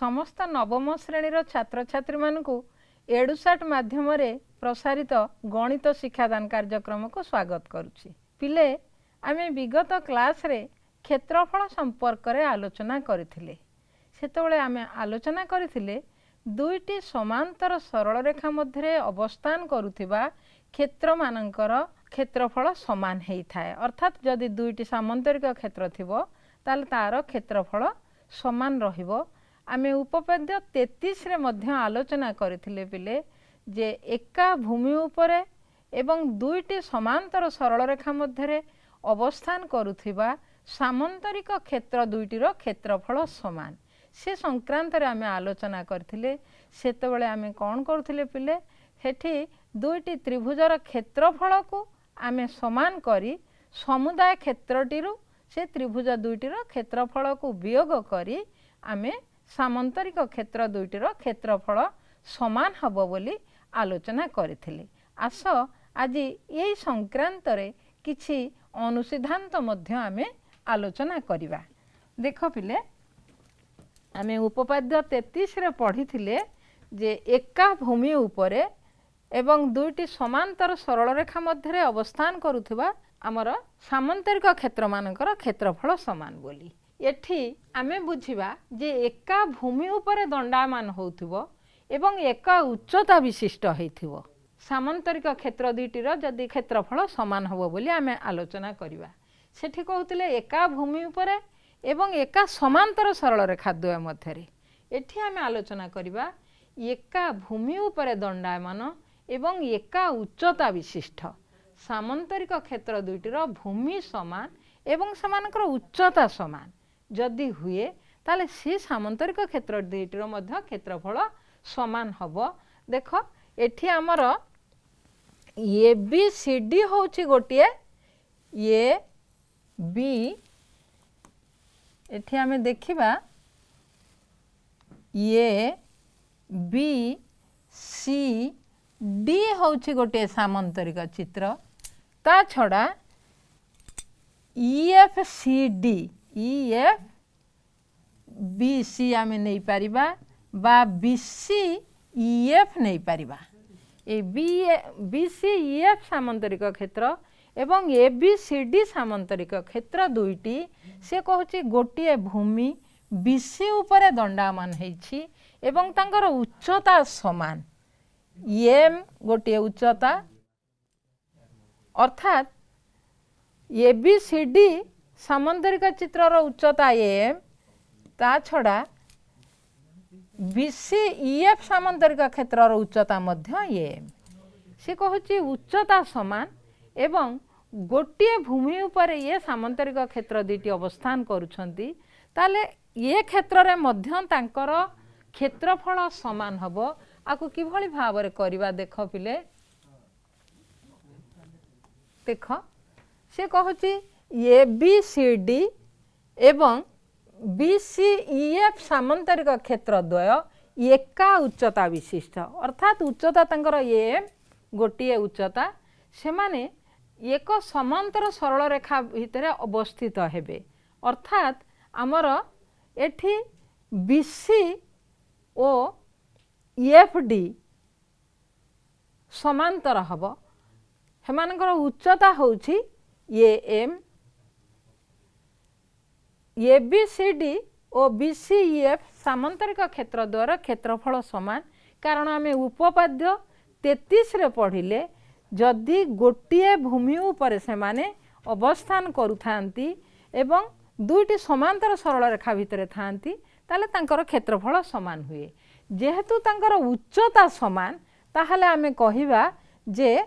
समस्त नवम श्रेणीर छात्र छात्री मानकु एडुसाट माध्यम प्रसारित गणित शिक्षादान कार्यक्रम को स्वागत करुछि। पिले आमे विगत क्लास रे क्षेत्रफल संपर्क रे आलोचना करथिले। सेतबेले आमे आलोचना करथिले दुईटी समांतर सरल रेखा मध्य अवस्थान करुथिबा क्षेत्र मानकर क्षेत्रफल समान हेई थाए। अर्थात जदि दुईटी सामांतरिक क्षेत्र थिबो ताल तार क्षेत्रफल समान रहिबो। आमे उपपाद्य 33 रे मध्य आलोचना करथिले पिले जे एका भूमि उपरे एवं दुईटी समांतर सरल रेखा मध्य अवस्थान करुथिबा सामांतरिक क्षेत्र दुईटीर क्षेत्रफल समान से संक्रांत रे आमे आलोचना करथिले। सेतबेले आमे कोन करथिले पिले सेठी दुईटी त्रिभुजर क्षेत्रफल को आमे समान करी समुदाय क्षेत्रटीरु से त्रिभुज दुईटीर क्षेत्रफल को वियोग करी आमे सामांतरिक क्षेत्र दुईटीर क्षेत्रफल समान हबो बोली आलोचना करथिले। आस आज यही संक्रांत रे किछि अनुसिद्धांत मध्य आमे आलोचना करिबा। देखो पिले आमे उपपाद्य 33 रे पढ़िथिले जे एका भूमि उपरे एवं दुईटी समांतर सरल रेखा मध्य अवस्थान करुथिबा आमर सामांतरिक क्षेत्र मानकर क्षेत्रफल समान बोली। एठी आमे बुझिबा जे एका भूमि उपरे दंडायमान होउथिबो एवं एका उच्चता विशिष्ट हेइथिबो सामांतरिक क्षेत्र दुईटीर जदि क्षेत्रफल समान हबो बोली आमे आलोचना करिबा। सेठी कहउतिले एका भूमि उपरे एवं एका समांतर सरल रेखा द्वय मध्यरे। एठी आमे आलोचना करिबा एका भूमि उपरे दंडायमान एवं एका उच्चता विशिष्ट सामांतरिक क्षेत्र दुईटीर भूमि समान एवं समानकर उच्चता समान जदि हुए ताले सी सामांतरिक क्षेत्र दुईटीर मध्य क्षेत्रफल समान हबो। देखो एठी आमर ए बी सी डी होची गोटिए ए बी एठी आमे देखिबा ए बी सी डी होची गोटे सामांतरिक चित्र। ता छड़ा F C D F B C आमे नहीं पारिबा बा बी सी एफ नहीं पारिबा। ए बी सी एफ सामांतरिक क्षेत्र एवं ए बी सी डी सामांतरिक क्षेत्र दुईटी से कहूची गोटे भूमि बी सी उपरे दंडायमान हेछि एवं तांकर उच्चता समान एम गोटे उच्चता अर्थात ए बी सी डी सामांतरिक चित्रर उच्चता एम ता छड़ा बी सी एफ सामांतरिक क्षेत्रर उच्चता मध्य एम से कहूची उच्चता समान एवं गोटे भूमि उपरे ये सामांतरिक क्षेत्र दुईटी अवस्थान करुछंती ताले ये क्षेत्र रे मध्य तांकर क्षेत्रफल समान हबो। आकु किभली भावरे करिबा देख पिले देख से कहूची ए बी सी डी एवं बी सी एफ सामांतरिक क्षेत्र द्वय एका उच्चता विशिष्ट अर्थात उच्चता तांकर एम गोटे उच्चता से माने एक समांतर सरल रेखा भितर अवस्थित हेबे। अर्थात आमर एठी बी सी ओ एफ डी समांतर हब हेमानकर उच्चता होउछि A M A B C D और बी सी एफ सामांतरिक क्षेत्र द्वारा क्षेत्रफल समान। कारण आमे उपपाद्य 33 रे पढ़िले जदि गोटे भूमि उपरे से माने अवस्थान करुथांती एवं दुईटी समांतर सरल रेखा भितर थांती ताले तांकर क्षेत्रफल समान हुए। जेहेतु तांकर उच्चता समान ताहले आमे कहिबा जे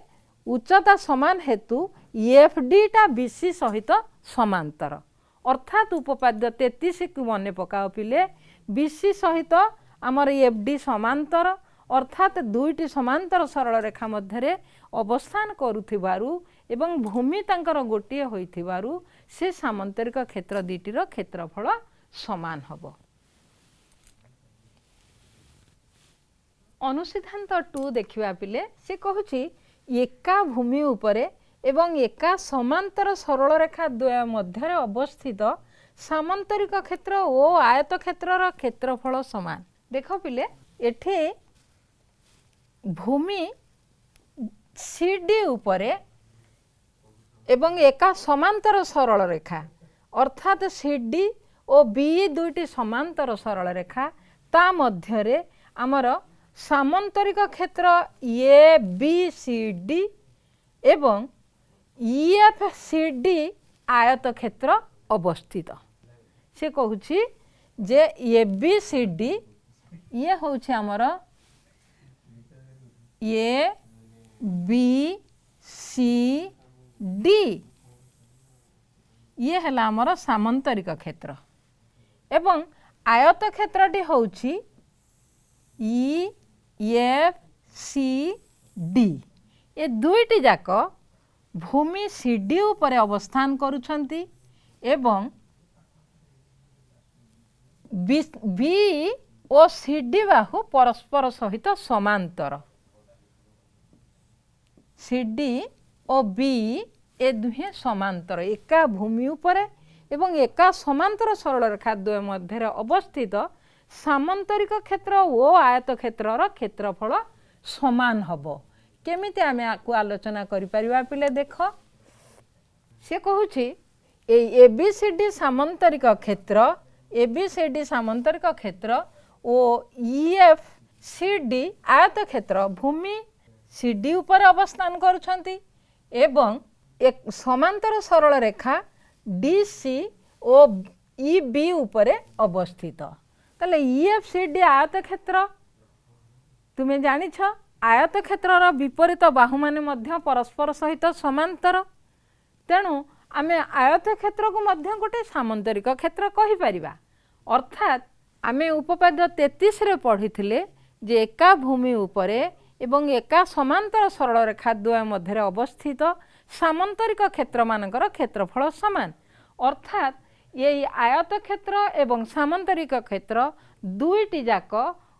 उच्चता समान हेतु एफ डी टा बी सी सहित समांतर। अर्थात उपपाद्य 33 को मने पकाओ पिले बी सी सहित आमर एफ डी समांतर अर्थात दुईटी समांतर सरल रेखा मध्य अवस्थान करुथिबारु एवं भूमि तांकर गोटिए होइथिबारु से सामांतरिक क्षेत्र दुईटीर क्षेत्रफल समान हबो। अनुसिद्धांत 2 देखिबा पिले से कहूची एका भूमि उपरे एवं एका समांतर सरल रेखा द्वय मध्य अवस्थित सामांतरिक क्षेत्र और आयत क्षेत्रर क्षेत्रफल समान। देख पिले एठी भूमि सीडी उपरे एवं एका समांतर सरल रेखा अर्थात सीडी और बी दुईटी समांतर सरल रेखा ता मध्यरे आमर सामंतरिक क्षेत्र ए बी सी डी एवं एफ सी डी आयत क्षेत्र अवस्थित से कहूँ जे ए बी सी डी ये हूँ आमर ए बी सी डी ये है आमर सामंतरिक क्षेत्र एवं आयत क्षेत्रटी होउछि ई एफ सी डी ये दुईटी जाक भूमि सीडी उपरे अवस्थान करुछंती एवं बी ओ सीडी बाहु परस्पर सहित समांतर सीडी ओ बी ए दुहे समांतर एका भूमि उपरे एवं एका समांतर सरल रेखा द्वय मध्य अवस्थित सामंतरिक क्षेत्र ओ आयत क्षेत्रर क्षेत्रफल समान हबो केमिति आमे आकु आलोचना करि परिबा पिले देख से कहूछि ए एबीसीडी सामंतरिक क्षेत्र एबीसीडी सामंतरिक क्षेत्र ओ ईएफसीडी आयत क्षेत्र भूमि सीडी ऊपर अवस्थान करुछंती एवं एक समांतर सरल रेखा डीसी ओ ईबी उपरे अवस्थित ताले ईएफसीडी आयत क्षेत्र तुमे जानिछ आयत क्षेत्रर विपरीत बाहु माने मध्य परस्पर सहित समांतर तेणु आमे आयत क्षेत्र को मध्य गोटे सामंतरिक क्षेत्र कहि परिबा अर्थात आमे उपपाद्य 33 रे पढ़िथिले जे एका भूमि उपरे एवं एका समांतर सरल रेखा द्वय मध्य अवस्थित सामंतरिक क्षेत्र मानकर क्षेत्रफल समान अर्थात ये आयत क्षेत्र एवं सामंतरिक क्षेत्र दुईटी जाक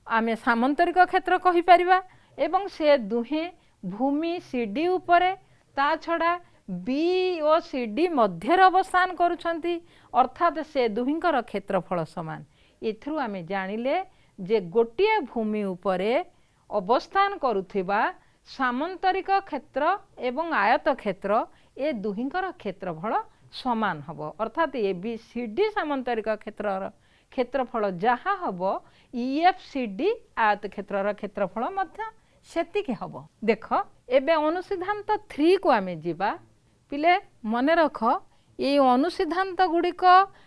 आमे सामंतरिक क्षेत्र कहि परिबा एवं से दुहे भूमि सीडी उपरे ता छड़ा बी ओ सीडी मध्य अवस्थान करुछंती अर्थात से दुहिंकर क्षेत्रफल समान एथरु आमे जानिले जे गोटिए भूमि उपरे अवस्थान करुथिबा सामंतरिक क्षेत्र एवं आयत क्षेत्र ए दुहिंकर क्षेत्रफल समान हबो अर्थात ए बी सी डी सामंतरिक क्षेत्रर क्षेत्रफल जहा हबो ईएफसीडी आयत क्षेत्रर क्षेत्रफल मध्य सेतिके हबो देख एबे अनुसिद्धांत 3 को आमे जिबा पिले मने रख ये अनुसिद्धांत गुड़िक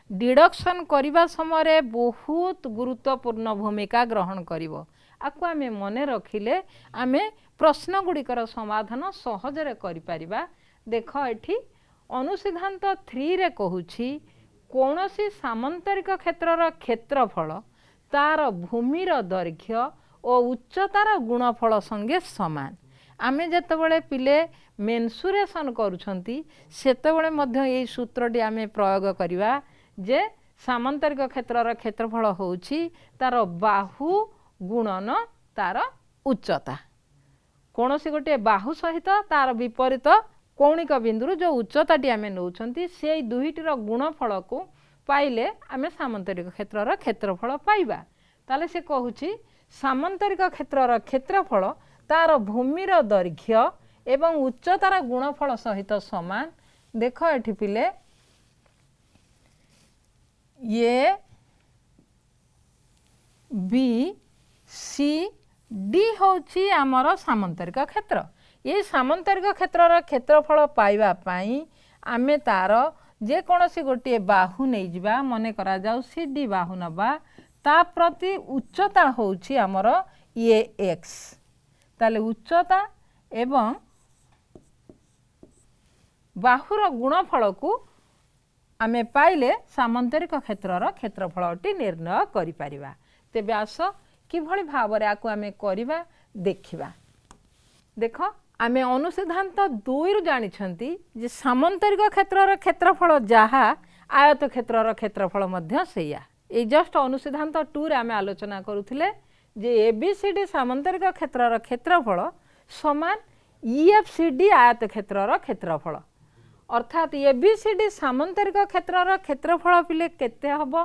डिडक्शन करने समय बहुत गुरुत्वपूर्ण भूमिका ग्रहण करिवो आकु आमे मने रखिले आमे प्रश्न गुड़िकर समाधान सहजरे करि परिबा देख एठी अनुसिद्धांत 3 रे कहूछि कोनोसी सामंतरिक क्षेत्रर क्षेत्रफल तार भूमिर दैर्घ्य और उच्चतार गुणफल संगे समान आमे जेतेबेले पिले मेन्सुरेशन करुछंती सेतेबेले मध्य एई सूत्रटी आमे प्रयोग करिवा जे सामंतरिक क्षेत्रर क्षेत्रफल होउछि तार बाहु गुणन तार उच्चता कोनोसी गोटे बाहु सहित तार विपरीत कौणिक बिंदु जो उच्चताटी आमे नौछंती सेई दुहीटीर गुणफल को पाइले आमे सामंतरिक क्षेत्रर क्षेत्रफल पाइबा ताले से कहूछि सामंतरिक क्षेत्रर क्षेत्रफल तार भूमिर दैर्घ्य एवं उच्चतार गुणफल सहित समान देख एठी पिले ये बी सी डी होची आमर सामंतरिक क्षेत्र ये सामंतरिक क्षेत्रर क्षेत्रफल पाइबा पाई आमे तार जे कोनोसी गोटे बाहु नै जिबा मने करा जाउ सी डी बाहु नबा ता प्रति उच्चता होची आमर ये एक्स ताले उच्चता एवं बाहुर गुणफल को आमे पाइले सामंतरिक क्षेत्रर क्षेत्रफलटी निर्णय करि परिबा तेबे आस किभଳି भाबरे आकु आमे करिबा देखिबा देख आमे अनुसिद्धांत 2 रु जानिछंती जे सामंतरिक क्षेत्रर क्षेत्रफल जहा आयत क्षेत्रर क्षेत्रफल मध्य सेया ए जस्ट अनुसिद्धांत 2 रे आमे आलोचना करूथिले जे एबीसीडी सामंतरिक क्षेत्रर क्षेत्रफल समान ईएफसीडी आयत क्षेत्रर क्षेत्रफल अर्थात एबीसीडी सामंतरिक क्षेत्रर क्षेत्रफल पिले केते हबो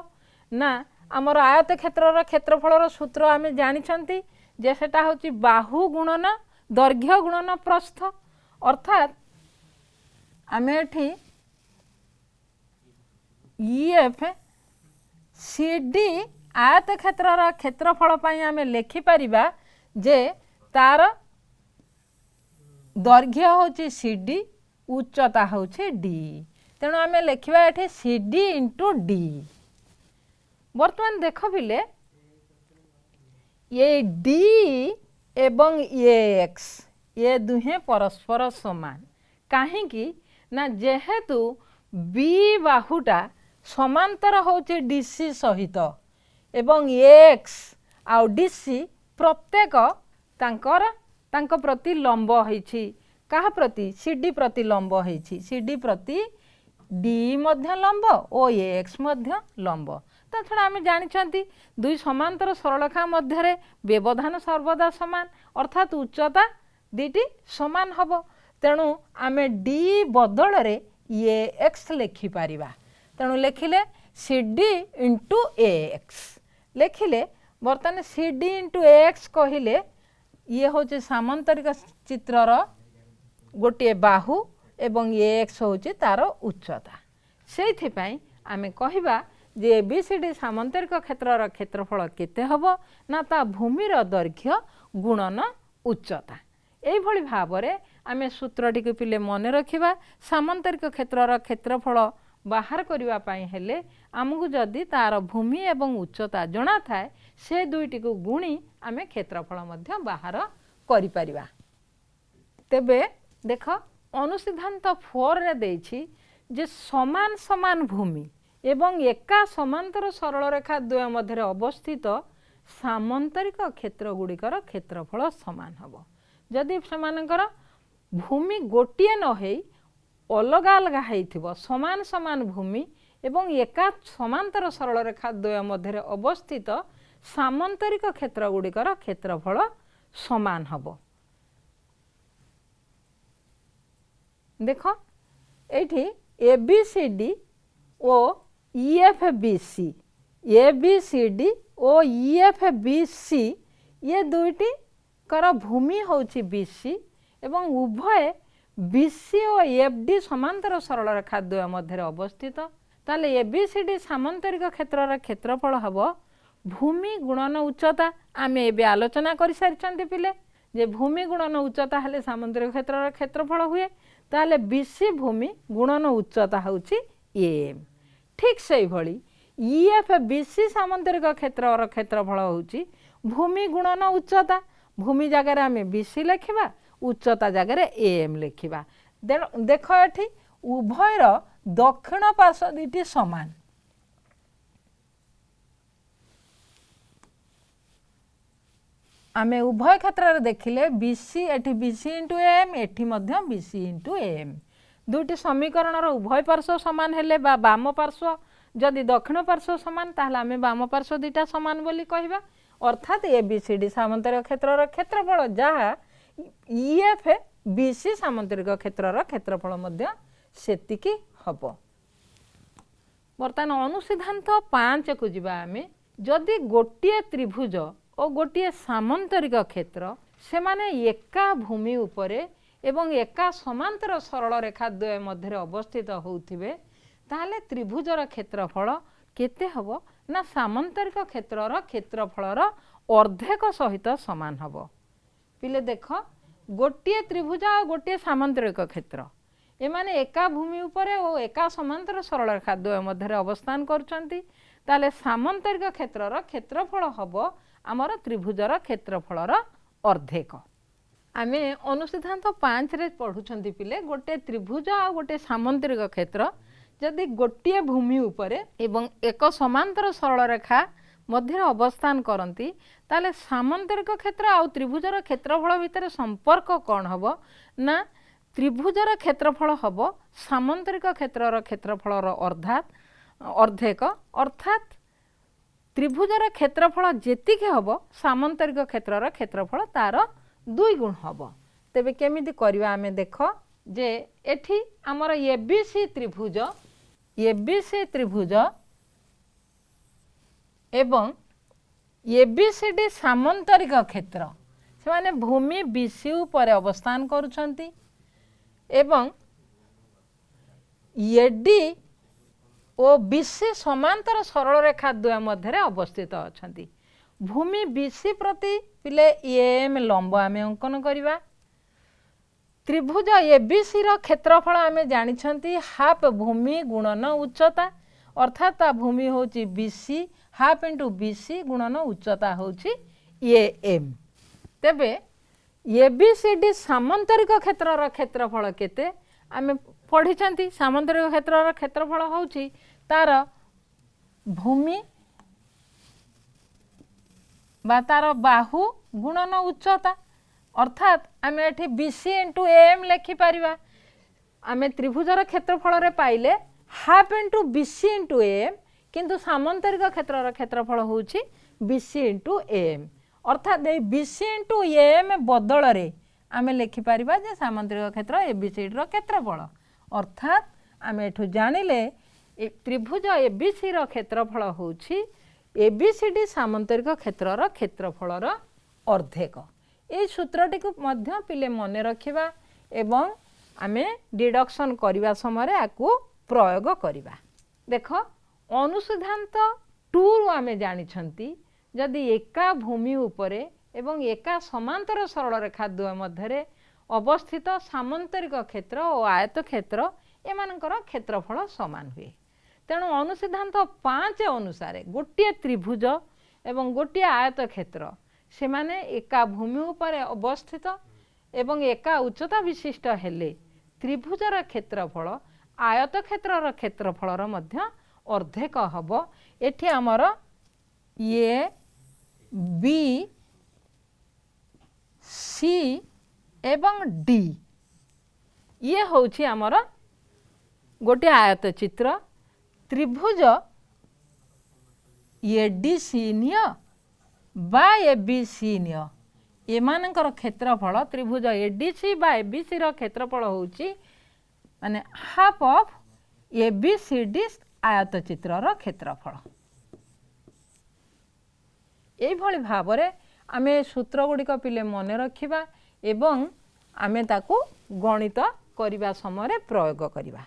ना आमर आयत क्षेत्र क्षेत्रफल सूत्र आम जानी जे सेटा होची बाहु गुणन दैर्घ्य गुणन प्रस्थ अर्थात आम एठी ईएफ सीडी आयत क्षेत्र क्षेत्रफल आम लिखिपर जे तार दैर्घ्य होची सीडी उच्चता होची डी तेणु आम लिखा ये सीडी इंटू डी। बर्तमान देख पिले ये डी एवं ये एक्स ये दुहे परस्पर समान कहीं ना जेहेतु बी बाहुटा समांतर होची डीसी सहित एवं एक्स आउ डीसी प्रत्येक तांक प्रति लंब होईछि कहा प्रति सीडी प्रति लंब होईछि सीडी प्रति डी मध्य लंब और एक्स मध्य लंब। ता छड़ा आम जानी दुई समांतर सरलरेखा मध्य व्यवधान सर्वदा समान अर्थात उच्चता दीटी समान हब तेणु आम डी बदल रे ए एक्स लिखिपर तेणु लिखिले सी डी इंटू ए एक्स लिखिले बर्तमान सी डी इंटू ए एक्स कहले ये हूँ सामंतरिक चित्रर गोटे बाहु एवं ए एक्स हूँ तार उच्चता से आम कहवा जे एबीसीडी सामंतरिक क्षेत्रर क्षेत्रफल केते हबो ना ता भूमिर दैर्घ्य गुणन उच्चता एभली भावरे आमे सूत्रटी को पिले मन रखिबा सामंतरिक क्षेत्रर क्षेत्रफल बाहर करिवा पई हेले आमको जदि तार भूमि एवं उच्चता जणा थाए से दुईटी को गुणी आमे क्षेत्रफल मध्य बाहर करि परिबा। तेबे देख अनुसिद्धांत 4 रे देछि जे समान समान भूमि एवं एका समांतर सरल रेखा द्वय मध्य अवस्थित सामंतरिक क्षेत्र गुड़िकर क्षेत्रफल समान हब जदि सेमानकर भूमि गोटे न होई अलग अलग होइथिबो समान समान भूमि एवं एका समांतर सरल रेखा द्वय मध्य अवस्थित सामंतरिक क्षेत्र गुड़िकर क्षेत्रफल समान हब। देख एठी एबीसीडी और ईएफबीसी एबीसीडी और ईएफबीसी ये दुईटी कर भूमि होची बीसी एवं उभय बीसी और एफडी समांतर सरल रेखा द्वय मध्य अवस्थित ताले एबीसीडी सामंतरिक क्षेत्रर क्षेत्रफल हब भूमि गुणन उच्चता आम ए आलोचना कर सारी पिले जे भूमि गुणन उच्चता हेले सामंतरिक क्षेत्रर क्षेत्रफल हुए ताले बीसी भूमि गुणन उच्चता होची एम ठीक से भली ईएफ बीसी सामंतरिक क्षेत्रर क्षेत्रफल होची भूमि गुणन उच्चता भूमि जगह आम बीसी लिखा उच्चता जगह एम लिखा देख ये उभयर दक्षिण पार्श्व दुईटी समान आमे उभय क्षेत्र देखिले बीसी एठी बीसी इंटू एम एठी मध्य बीसी इंटू एम दुईटी समीकरण उभय पार्श्व समान हेले बा बाम पार्श्व जदि दक्षिण पार्श्व समान ताहले आमे बाम पार्श्व दुईटा समान बोली कहबा अर्थात एबीसीडी सामंतरिक क्षेत्रर क्षेत्रफल जहाँ ईएफ बीसी सामंतरिक क्षेत्रर क्षेत्रफल मध्य सेतिकी हब। बर्तमान अनुसिद्धांत 5 को जिबा आमे जदि गोटे त्रिभुज और गोटे सामंतरिक क्षेत्र से माने एका भूमि उपरे एवं एका समांतर सरल रेखा द्वय मध्य अवस्थित होउथिबे ताहले त्रिभुजर क्षेत्रफल केते हबो ना सामंतरिक क्षेत्रर क्षेत्रफलर अर्धेक सहित समान हबो। पिले देख गोटे त्रिभुज और गोटे सामंतरिक क्षेत्र एमाने एका भूमि उपरे और एका समांतर सरल रेखा द्वय मध्य अवस्थान करचंती ताहले सामंतरिक क्षेत्रर क्षेत्रफल हबो आमर त्रिभुजर क्षेत्रफलर अर्धेक। आमे अनुसिद्धांत 5 रे पढ़ुछंती पिले गोटे त्रिभुज आ गोटे सामंतरिक क्षेत्र जदि गोटे भूमि उपरे एवं एक समांतर सरल रेखा मध्य अवस्थान करती ताले सामंतरिक क्षेत्र आ त्रिभुजर क्षेत्रफल भितर संपर्क कौन हबो ना त्रिभुजर क्षेत्रफल हबो सामंतरिक क्षेत्रर क्षेत्रफलर अर्धेक अर्थात त्रिभुजर क्षेत्रफल जेतिक हब सामंतरिक क्षेत्रर क्षेत्रफल तार 2 गुण हब। तेबे केमिति करबा आमे देख जे एठी हमर एबीसी त्रिभुज एवं एबीसीडी सामंतरिक क्षेत्र से माने भूमि बीसी उपर अवस्थान करुछंती एवं एडी ओ बीसी समांतर सरल रेखा द्वय मध्य अवस्थित अछंती। भूमि बीसी प्रति पिले एम लंब आमे अंकन करिवा। त्रिभुज एबीसी रो क्षेत्रफल आमे जानिछंती हाफ भूमि गुणन उच्चता अर्थात भूमि होची बीसी हाफ इंटू बीसी गुणन उच्चता होची एम। तेबे एबीसीडी सामंतरिक क्षेत्रर क्षेत्रफल केते आमे पढ़ी। सामंतरिक क्षेत्रर क्षेत्रफल होची तार भूमि बा तार बाहु गुणन उच्चता अर्थात आम एठी बीसी इंटू एम लिखि पारिबा। आमे त्रिभुजर क्षेत्रफल रे पाइले half into BC into M किंतु सामंतरिक क्षेत्रर क्षेत्रफल होची बीसी इंटू एम अर्थात ए बीसी इंटू एम बदल रे आमे लिखि पारिबा जे सामंतरिक क्षेत्र एबीसीडी रो क्षेत्रफल अर्थात आमे एठु जानिले त्रिभुज एबीसी रो क्षेत्रफल होची एबीसीडी सामंतरिक क्षेत्रर क्षेत्रफलर अर्धेक। ए सूत्रटी को मध्य पिले मने रखिबा एवं आमे डिडक्शन करिवा समय आकु प्रयोग करिबा। देख अनुसिद्धांत 2 रु आमे जानिछंती जदि एका भूमि उपरे एवं एका समांतर सरल रेखा द्वय मध्य अवस्थित सामंतरिक क्षेत्र और आयत क्षेत्र एमानकर क्षेत्रफल समान हुए। तेणु अनुसिद्धांत 5 अनुसार गोटे त्रिभुज एवं गोटे आयत क्षेत्र से माने एका भूमि उपरे अवस्थित एवं एका उच्चता विशिष्ट हेले त्रिभुजर क्षेत्रफल आयत क्षेत्रर क्षेत्रफलर मध्य अर्धेक हब। एठी हमर ए बी सी एवं डी ये होछि हमर गोटे आयत चित्र। त्रिभुज एडीसीनिय बा एबीसीनिय एमानकर क्षेत्रफल त्रिभुज एडीसी बा एबीसी रो क्षेत्रफल होची माने हाफ ऑफ एबीसीडी आयत चित्रर क्षेत्रफल। एई भली भाबरे आमे सूत्र गुड़िक पिले मने रखिबा एवं आमे ताकू गणित करिबा समय प्रयोग करिबा।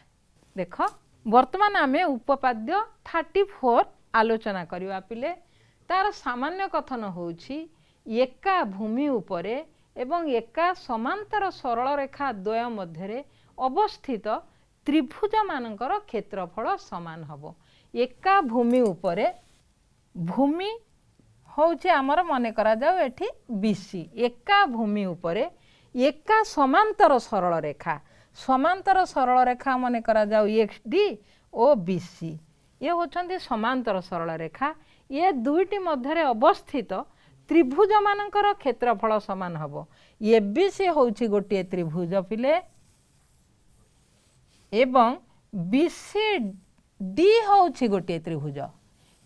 देख वर्तमान आमे उपपाद्य 34 आलोचना करिबा पिले। तार सामान्य कथन होछि एका भूमि उपरे एवं एका समांतर सरल रेखा द्वय मध्य अवस्थित त्रिभुज मानकर क्षेत्रफल समान हबो। एका भूमि उपरे भूमि होछि आमर मने करा जाऊ एठी बीसी एका भूमि उपरे एका समांतर सरल रेखा मने करा जाऊ एक्सडी ओ बीसी ये होछंती समांतर सरल रेखा। ये दुईटी मध्य अवस्थित त्रिभुज मानकर क्षेत्रफल समान हबो। एबीसी होछि गोटे त्रिभुज पिले एवं बीसीडी होछि गोटे त्रिभुज।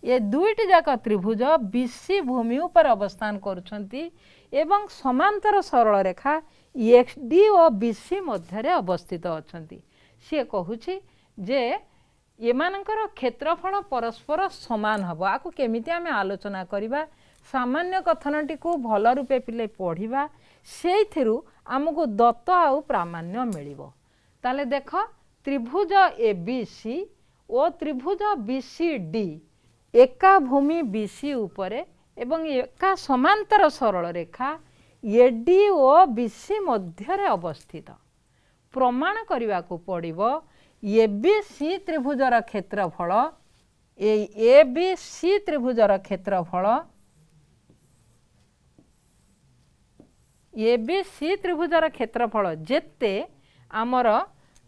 ये दुईटी जाक त्रिभुज बीसी भूमि उपर अवस्थान करुछंती एवं समांतर सरल रेखा एक्सडी और बीसी मध्य अवस्थित अछंती। से कहूछि जे एमानकर क्षेत्रफल परस्पर समान हबो। आकु केमिति आमे आलोचना करिबा सामान्य कथनटी को भल रूपे पिले पढ़िबा सेइथिरु हमकु दत्त आउ प्रामाण्य मिलिबो। ताले देख त्रिभुज एबीसी और त्रिभुज बीसीडी एका भूमि बीसी उपरे एवं एका समांतर सरल रेखा एडी और बीसी मध्य अवस्थित। प्रमाण करने को पड़िबो एबीसी त्रिभुजर क्षेत्रफल एबीसी त्रिभुजर क्षेत्रफल एबीसी त्रिभुजर क्षेत्रफल जेते आमर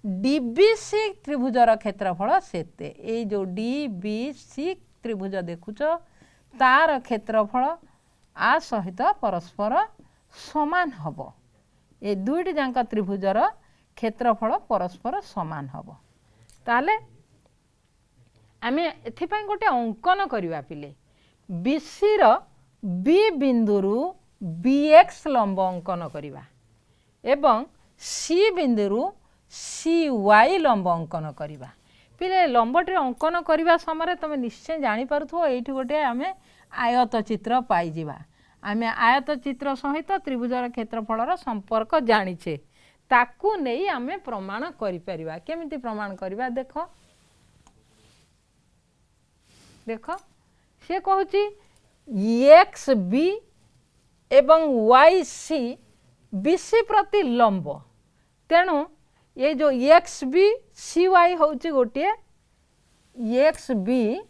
डीबीसी त्रिभुजर क्षेत्रफल सेते। ए जो डीबीसी त्रिभुज देखुच तार क्षेत्रफल आ सहित परस्पर समान हबो। ए दुईटी जांक त्रिभुजर क्षेत्रफल परस्पर समान हबो। ताले आमे एथिपाई गोटे अंकन करिवा पिले बीसी रो बी बिंदुरु बीएक्स लंब अंकन करिवा एवं सी बिंदुरु सी वाई लंब अंकन करिवा। पिले लंबटे अंकन करने समय तुम निश्चय जापरु ये गोटे आम आयत चित्र पाइबा आम आयत चित्र सहित त्रिभुजर क्षेत्रफल संपर्क जानीचे ताकू नहीं आम प्रमाण करिपरिबा केमिति प्रमाण करवा देख देख सी कहूँ एक्स बी एवं वाई सी बीसी प्रति लंब तेणु ये जो एक्स बी सी वाई हूँ गोटे एक्स बी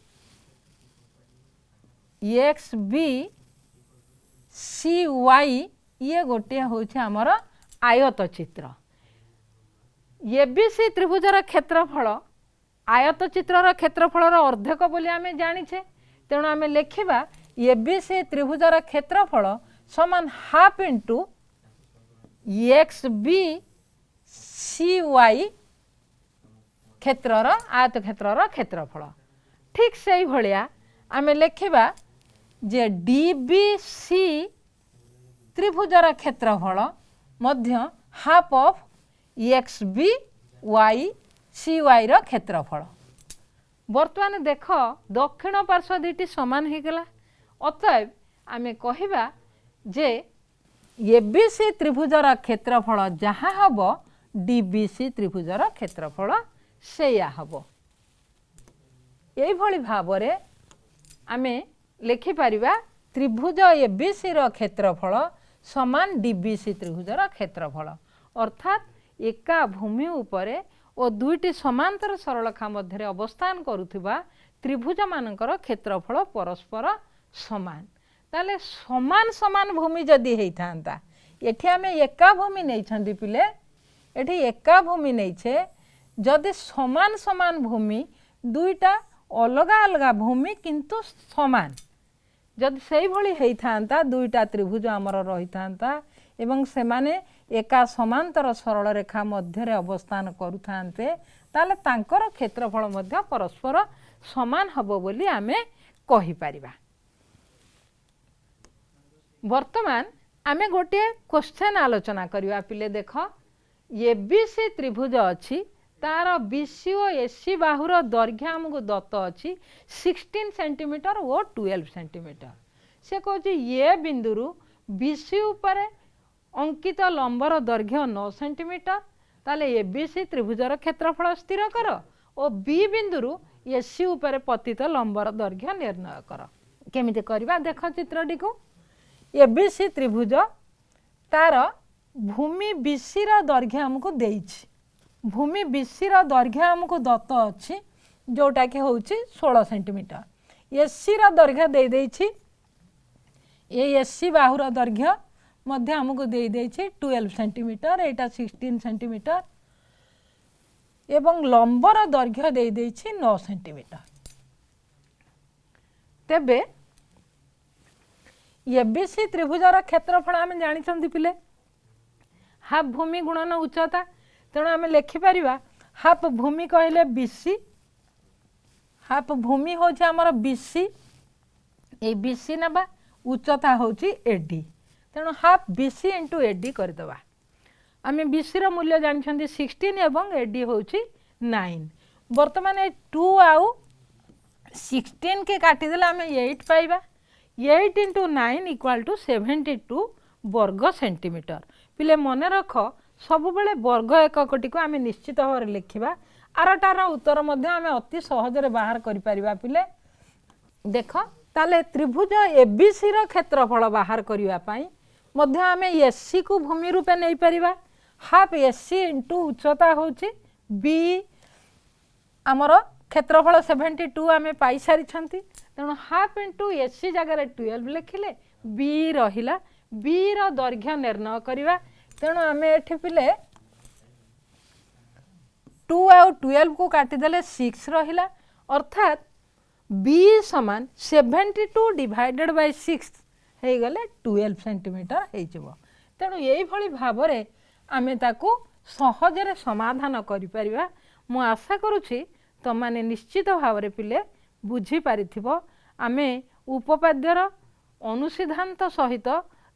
सी वाई ये गोटे हूँ आमर आयत चित्र एबीसी त्रिभुजर क्षेत्रफल आयत चित्रर क्षेत्रफलर अर्धक बोली आम जानीचे तेणु आम लिखा एबीसी त्रिभुजर क्षेत्रफल समान half into X B C Y क्षेत्रर आयत क्षेत्रर क्षेत्रफल ठीक से भाया आम लिखा जे डीबीसी त्रिभुजर क्षेत्रफल मध्य half of X B Y C Y रो क्षेत्रफल बर्तमान देख दक्षिण पार्श्व दुईटी सामान हो गला अतएव आम कहिबा जे एबीसी त्रिभुजर क्षेत्रफल जहाँ हम डीबीसी त्रिभुजर क्षेत्रफल सेया हम यही भाव में आम लिखिपर त्रिभुज एबीसी रो क्षेत्रफल समान डीबीसी त्रिभुजर क्षेत्रफल अर्थात एका भूमि उपरे और दुईटी समांतर सरलरेखा मध्य अवस्थान करुथिबा त्रिभुज मानकर क्षेत्रफल परस्पर समान ताले समान समान भूमि जदि होता एठी आम एका भूमि नहीं पिले एठी एका भूमि नहीं जदि समान समान भूमि दुईटा अलग अलग भूमि किंतु समान जदि से भली होता दुईटा त्रिभुज आमर रही था एवं से माने एका समांतर सरल रेखा मध्य अवस्थान करुथान्ते ताले तांकर क्षेत्रफल मध्य परस्पर समान हबो बोली आमे कहि परिबा। वर्तमान आमे गोटे क्वेश्चन आलोचना करिवा पिले देख एबीसी त्रिभुज अछि तार बीसी और एसी बाहुर दैर्घ्य आमको दत्त अच्छी 16 सेंटीमीटर और 12 सेंटीमीटर से कहूँ ये बिंदु बीसी उपर अंकित लंबर दैर्घ्य 9 सेंटीमीटर ताले एबीसी त्रिभुजर क्षेत्रफल स्थिर कर और बी बिंदु एसी उपर पतित लंबर दैर्घ्य निर्णय कर केमिति करबा देख चित्रटी को एबीसी त्रिभुज तार भूमि बीसी रा दैर्घ्य हमको देइछि भूमि बीसी रा दैर्घ्य हमको दत्त अच्छी जोटा कि हूँ 16 सेंटीमीटर एसी रा दैर्घ्य दे देइछि ये एसी बाहुर दैर्घ्य मध्य हमको दे देइछि 12 सेंटीमीटर एटा 16 सेंटीमीटर एवं लंबर दैर्घ्य दे देइछि 9 सेंटीमीटर तेबे एबीसी त्रिभुजर क्षेत्रफल आम जानी पिले हाफ भूमि गुणन उच्चता तेणु आम लिखिपर हाफ भूमि कहले बीसी हाफ भूमि हूँ आमर बीसी ये बीसी नबा उच्चता हूँ एडी तेणु हाफ बीसी इंटू एडी करदे आम बीसी रो मूल्य जानते 16 एवं एडी हूँ 9 बर्तमान 2 आउ 16 के काटिदेले आम 8 पाइबा 8 इंटू 9 इक्वाल टू 72 वर्ग सेंटीमीटर पिले मन रख सबुबले वर्ग एककटी को आम निश्चित भाव में लिखा आरटार उत्तर आम अति सहजरे बाहर करिपरिबा पिले देख ताले त्रिभुज एबीसी रो क्षेत्रफल बाहर करने आम एसी को भूमि रूपे नहीं परिबा हाफ एसी इंटू उच्चता हूँ बी आमर क्षेत्रफल 72 आम पाई सारी तेणु हाफ इंटू एसी जगह 12 लिखिले बी रहिला बी रो दैर्घ्य निर्णय करवा तेणु आम एठी पिले 2 आउ 12 को काटिदेले 6 रहिला अर्थात बी समान 72 डिवाइडेड बाय 6 हो गले 12 सेंटीमीटर हो तेणु यही भाव में आम ताकू सहजरे समाधान करिपरिबा मु आशा करुछि तुम माने निश्चित भाव में पिले बुझी पारिथिबो आमे उपपाद्यर अनुसिद्धांत सहित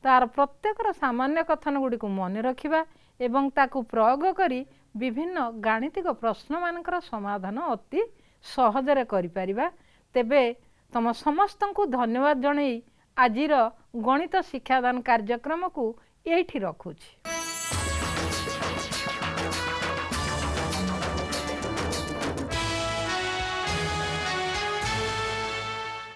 तार प्रत्येक सामान्य कथन गुड़ी को मन रखिबा एवं ताकू प्रयोग करी विभिन्न गाणितिक प्रश्न मानकर समाधान अति सहजरे करिपारिबा। तेबे तम समस्तंकु धन्यवाद जणई आजिर गणित शिक्षादान कार्यक्रम को एठी रखुछि।